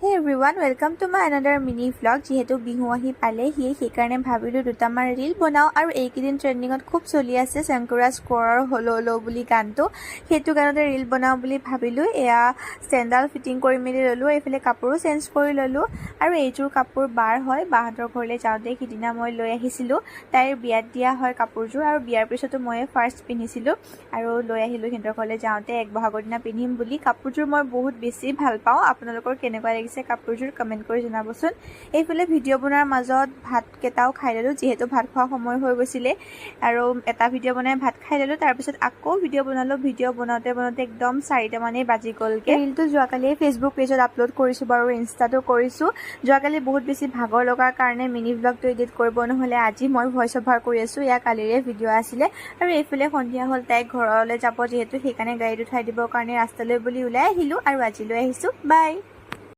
Hey everyone, welcome to my another mini vlog. যিহেতু বিহু আহি পালেহি সেইকাৰণে ভাবিলো দুটামান ৰীল বনাও আৰু এইকেইদিন ট্ৰেন্ডিঙত খুব চলি আছে শংকুৰাজ কোঁৱৰৰ হলো হলো বুলি গানটো সেইটো গানতে ৰীল বনাও বুলি ভাবিলো এয়া চেণ্ডাল ফিটিং কৰি মেলি ললো এইফালে কাপোৰো চেঞ্জ কৰি ললো আৰু এইযোৰ কাপোৰ বাৰ হয় বাহঁতৰ ঘৰলৈ যাওঁতে সিদিনা মই লৈ আহিছিলো তাইৰ বিয়াত দিয়া হয় কাপোৰযোৰ আৰু বিয়াৰ পিছতো মই ফাৰ্ষ্ট পিন্ধিছিলো আৰু লৈ আহিলো সিহঁতৰ ঘৰলৈ যাওঁতে এক বহাগৰ দিনা পিন্ধিম বুলি কাপোৰযোৰ মই বহুত বেছি ভাল পাওঁ আপোনালোকৰ কেনেকুৱা লাগিছে কাপোৰযোৰ কমেন্ট কৰি জনাবচোন এইফালে ভিডিঅ' বনোৱাৰ মাজত ভাত কেটাও খাই ললো যিহেতু ভাত খোৱা সময় হৈ গৈছিলে আৰু এটা ভিডিঅ' বনাই ভাত খাই ললো তাৰ পিছত আকৌ ভিডিঅ' বনালো ভিডিঅ' বনাওতে একদম 4টা মানে বাজি গ'লগে ৰীলটো যোৱাকালি ফেচবুক পেজত আপলোড কৰিছো বাৰু ইনষ্টাটো কৰিছো যোৱাকালি বহুত বেছি ভাগৰ লগাৰ কাৰণে মিনি ব্লগটো এডিট কৰিব নহলে আজি মই ভইচ অভাৰ কৰি আছো ইয়া কালিৰে ভিডিঅ' আছিলে আৰু এইফালে সন্ধিয়া হ'ল তাই ঘৰলৈ যাব যিহেতু সেইকাৰণে গাড়ীত উঠাই দিবৰ কাৰণে ৰাস্তালৈ বুলি ওলাই আহিলো আৰু আজি লৈ আহিছো বাই